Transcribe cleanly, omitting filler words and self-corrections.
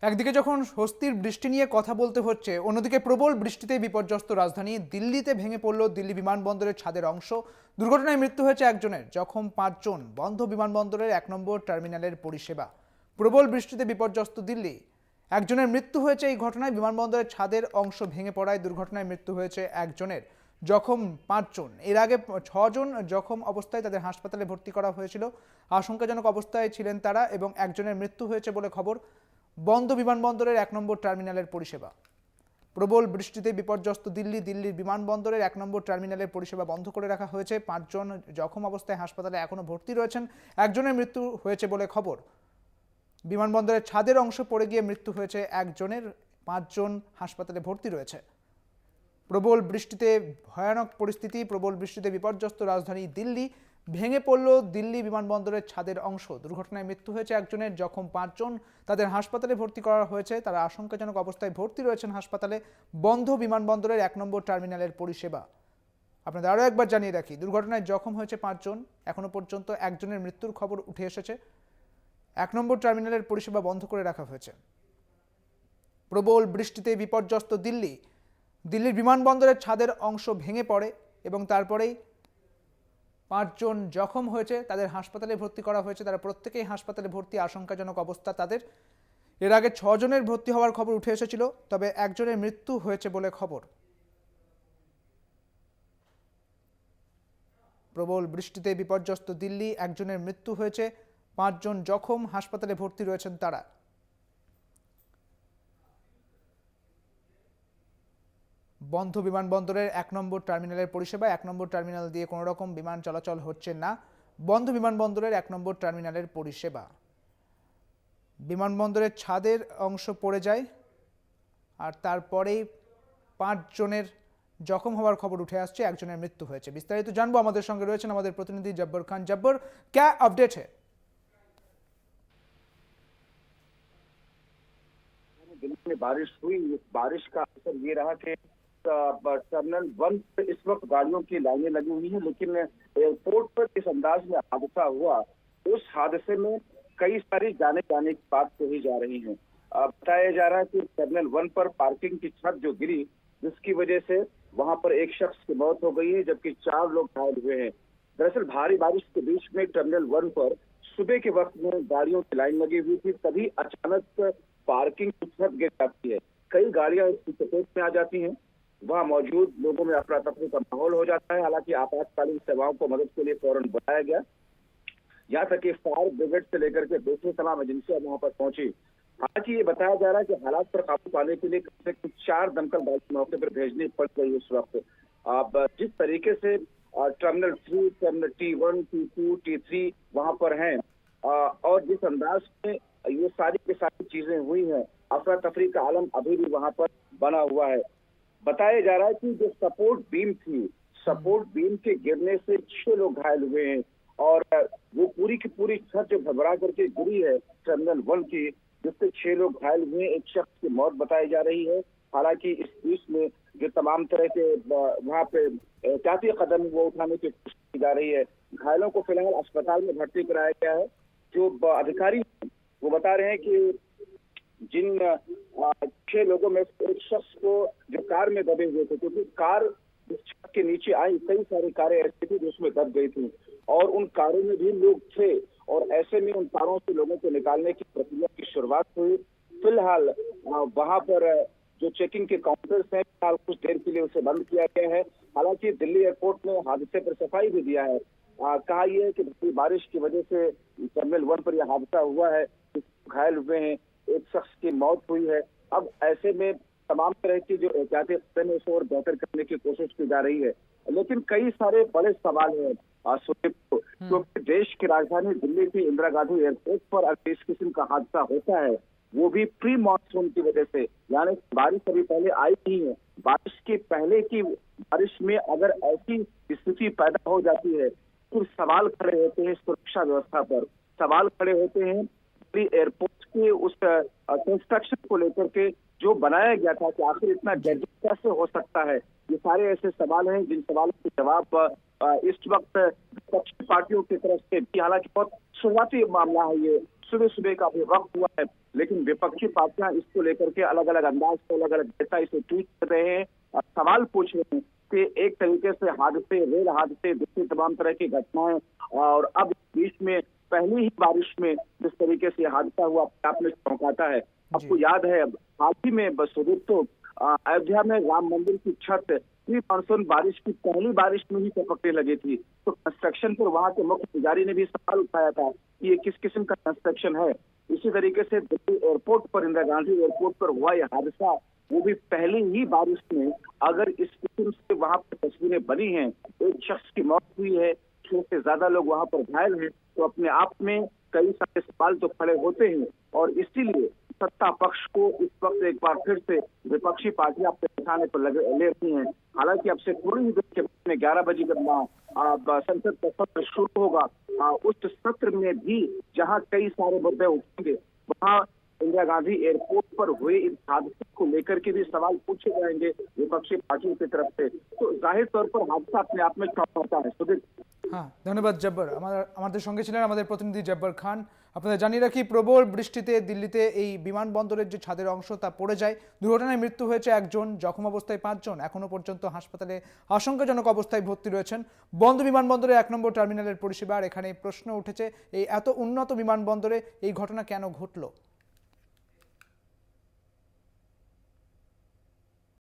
একদিকে যখন স্বস্তির বৃষ্টি নিয়ে কথা বলতে হচ্ছে, অন্যদিকে প্রবল বৃষ্টিতে বিপর্যস্ত রাজধানী দিল্লিতে ভেঙে পড়ল দিল্লি বিমানবন্দরের ছাদের অংশ। দুর্ঘটনায় মৃত্যু হয়েছে একজনের, জখম পাঁচজন। বন্ধ বিমানবন্দরের 1 নম্বর টার্মিনালের পরিষেবা। প্রবল বৃষ্টিতে বিপর্যস্ত দিল্লি, একজনের মৃত্যু হয়েছে এই ঘটনায়। বিমানবন্দরের ছাদের অংশ ভেঙে পড়ায় দুর্ঘটনায় মৃত্যু হয়েছে একজনের, জখম পাঁচজন। এর আগে 6 জন জখম অবস্থায় তাদের হাসপাতালে ভর্তি করা হয়েছিল। আশঙ্কাজনক অবস্থায় ছিলেন তারা এবং একজনের মৃত্যু হয়েছে বলে খবর। বন্ধ বিমানবন্দরের 1 নম্বর টার্মিনালের পরিষেবা। প্রবল বৃষ্টিতে বিপর্যস্ত দিল্লির বিমানবন্দরের 1 নম্বর টার্মিনালের পরিষেবা বন্ধ করে রাখা হয়েছে। 5 জন জখম অবস্থায় হাসপাতালে এখনো ভর্তি রয়েছেন। একজনের মৃত্যু হয়েছে বলে খবর। বিমানবন্দরের ছাদের অংশ পড়ে গিয়ে মৃত্যু হয়েছে একজনের, 5 জন হাসপাতালে ভর্তি রয়েছে। প্রবল বৃষ্টিতে ভয়ানক পরিস্থিতি, প্রবল বৃষ্টিতে বিপর্যস্ত রাজধানী দিল্লি। ভেঙে পড়ল দিল্লি বিমানবন্দরের ছাদের অংশ। দুর্ঘটনায় মৃত্যু হয়েছে একজনের, জখম 5 জন। তাদের হাসপাতালে ভর্তি করা হয়েছে। তারা আশঙ্কাজনক অবস্থায় ভর্তি রয়েছেন হাসপাতালে। বন্ধ বিমানবন্দরের 1 নম্বর টার্মিনালের পরিষেবা। আপনাদের আরও একবার জানিয়ে রাখি, দুর্ঘটনায় জখম হয়েছে 5 জন। এখনো পর্যন্ত একজনের মৃত্যুর খবর উঠে এসেছে। 1 নম্বর টার্মিনালের পরিষেবা বন্ধ করে রাখা হয়েছে। প্রবল বৃষ্টিতে বিপর্যস্ত দিল্লির বিমানবন্দরের ছাদের অংশ ভেঙে পড়ে এবং তারপরেই 5 জন জখম হয়েছে। তাদের হাসপাতালে ভর্তি করা হয়েছে। তারা প্রত্যেকেই হাসপাতালে ভর্তি, আশঙ্কাজনক অবস্থা তাদের। এর আগে 6 জনের ভর্তি হওয়ার খবর উঠে এসেছিল, তবে একজনের মৃত্যু হয়েছে বলে খবর। প্রবল বৃষ্টিতে বিপর্যস্ত দিল্লি, একজনের মৃত্যু হয়েছে, 5 জন জখম, হাসপাতালে ভর্তি রয়েছেন তারা। বন্ধ বিমানবন্দরের 1 নম্বর টার্মিনালের পরিষেবা। 1 নম্বর টার্মিনাল দিয়ে কোনো রকম বিমান চলাচল হচ্ছে না। বন্ধ বিমানবন্দরের 1 নম্বর টার্মিনালের পরিষেবা। বিমানবন্দরের ছাদের অংশ পড়ে যায় আর তারপরেই 5 জনের জখম হওয়ার খবর উঠে আসছে, একজনের মৃত্যু হয়েছে। বিস্তারিত জানবো, আমাদের সঙ্গে রয়েছেন আমাদের প্রতিনিধি জব্বর খান। জব্বর, क्या अपडेट है? दिल्ली में बारिश हुई। इस बारिश का असर ये रहा कि टर्मिनल 1 पे इस वक्त गाड़ियों की लाइनें लगी हुई हैं, लेकिन एयरपोर्ट पर जिस अंदाज में हादसा हुआ, उस हादसे में कई सारी जाने जाने की बात कही जा रही है। बताया जा रहा है कि टर्मिनल 1 पर पार्किंग की छत जो गिरी, जिसकी वजह से वहां पर एक शख्स की मौत हो गई है, जबकि 4 लोग घायल हुए हैं। दरअसल भारी बारिश के बीच में टर्मिनल 1 पर सुबह के वक्त में गाड़ियों की लाइन लगी हुई थी, तभी अचानक पार्किंग की छत गिर जाती है। कई गाड़ियां इसकी चपेट में आ जाती हैं। वहां मौजूद लोगों में अफरा तफरी का माहौल हो जाता है। हालांकि आपातकालीन सेवाओं को मदद के लिए फौरन बुलाया गया। यहाँ तक कि फायर ब्रिगेड से लेकर के दूसरी तमाम एजेंसियां वहां पर पहुंची। हालांकि ये बताया जा रहा है कि हालात पर काबू पाने के लिए कम से कम 4 दमकल गाड़ी मौके पर भेजनी पड़ गई उस वक्त। अब जिस तरीके से terminal 3, terminal T1, T2, T3 वहां पर हैं, और जिस अंदाज में ये सारी की सारी चीजें हुई हैं, अफरा तफरी का आलम अभी भी वहां पर बना हुआ है। बताया जा रहा है कि जो सपोर्ट बीम थी, सपोर्ट बीम के गिरने से 6 लोग घायल हुए हैं, और वो पूरी की पूरी छत जो घबरा करके गिरी है टर्मिनल 1 की, जिससे 6 लोग घायल हुए, एक शख्स की मौत बताई जा रही है। हालांकि इस बीच में जो तमाम तरह के वहां पे एहतियाती कदम वो उठाने की कोशिश की जा रही है। घायलों को फिलहाल अस्पताल में भर्ती कराया गया है। जो अधिकारी वो बता रहे हैं कि जिन 6 लोगों में से एक शख्स को जो कार में दबे हुए थे, क्योंकि कार इस छत के नीचे आई, कई सारी कारें ऐसी थी जिसमें दब गई थी, और उन कारों में भी लोग थे, और ऐसे में उन कारों से लोगों को निकालने की प्रक्रिया की शुरुआत हुई। फिलहाल वहां पर जो चेकिंग के काउंटर्स हैं, फिलहाल कुछ देर के लिए उसे बंद किया गया है। हालांकि दिल्ली एयरपोर्ट ने हादसे पर सफाई भी दिया है। कहा यह है कि बारिश की वजह से टर्मिनल 1 पर यह हादसा हुआ है, घायल हुए हैं, एक शख्स की मौत हुई है। अब ऐसे में तमाम तरह की जो एहतियाती कदम है उसे और बेहतर करने की कोशिश की जा रही है, लेकिन कई सारे बड़े सवाल हैं सुदीप, क्योंकि देश की राजधानी दिल्ली की इंदिरा गांधी एयरपोर्ट पर अगर इस किस्म का हादसा होता है, वो भी प्री मानसून की वजह से, यानी बारिश अभी पहले आई नहीं है, बारिश के पहले की बारिश में अगर ऐसी स्थिति पैदा हो जाती है, फिर सवाल खड़े होते हैं सुरक्षा व्यवस्था पर, सवाल खड़े होते हैं एयरपोर्ट के उस कंस्ट्रक्शन को लेकर के जो बनाया गया था कि आखिर इतना गैजेट कैसे हो सकता है। ये सारे ऐसे सवाल हैं जिन सवालों के जवाब इस वक्त विपक्षी पार्टियों की तरफ से भी, हालांकि बहुत शुरुआती मामला है ये, सुबह सुबह का भी वक्त हुआ है, लेकिन विपक्षी पार्टियां इसको लेकर के अलग अलग अंदाज से अलग अलग नेता इसे ट्वीट कर रहे हैं और सवाल पूछ रहे हैं कि एक तरीके से हादसे, रेल हादसे, दूसरी तमाम तरह की घटनाएं, और अब बीच में पहली ही बारिश में जिस तरीके से हादसा हुआ अपने आप में चौंकाता है। आपको याद है हाल ही में बस तो अयोध्या में राम मंदिर की छत प्री मानसून बारिश की पहली बारिश में ही टपकने लगी थी, तो कंस्ट्रक्शन पर वहां के मुख्य पुजारी ने भी सवाल उठाया था कि ये किस किस्म का कंस्ट्रक्शन है। इसी तरीके से दिल्ली एयरपोर्ट पर, इंदिरा गांधी एयरपोर्ट पर हुआ यह हादसा, वो भी पहली ही बारिश में। अगर इस किस्म से वहां पर तस्वीरें बनी हैं, एक शख्स की मौत हुई है, 6 से ज्यादा लोग वहां पर घायल हैं, तो अपने आप में कई सारे सवाल तो खड़े होते हैं। और इसीलिए सत्ता पक्ष को इस वक्त एक बार फिर से विपक्षी पार्टियां अपने निशाने पर ले रही हैं। हालांकि अब से थोड़ी ही देर के बाद में 11 बजे जब संसद का सत्र शुरू होगा, उस सत्र में भी जहां कई सारे मुद्दे उठेंगे, वहां इंदिरा गांधी एयरपोर्ट पर हुए इस हादसे को लेकर के भी सवाल पूछे जाएंगे विपक्षी पार्टियों की तरफ से। तो जाहिर तौर पर हादसा अपने आप में चौंकाता है। सुदीप। হ্যাঁ, ধন্যবাদ জব্বর। আমাদের সঙ্গে ছিলেন আমাদের প্রতিনিধি জব্বর খান। আপনাদের জানিয়ে রাখি, প্রবল বৃষ্টিতে দিল্লিতে এই বিমানবন্দরের যে ছাদের অংশ তা পড়ে যায়। দুর্ঘটনায় মৃত্যু হয়েছে একজন, জখম অবস্থায় 5 জন এখনো পর্যন্ত হাসপাতালে আশঙ্কাজনক অবস্থায় ভর্তি রয়েছেন। বন্ধ বিমানবন্দরে 1 নম্বর টার্মিনালের পরিষেবা। আর এখানে প্রশ্ন উঠেছে, এই এত উন্নত বিমানবন্দরে এই ঘটনা কেন ঘটলো।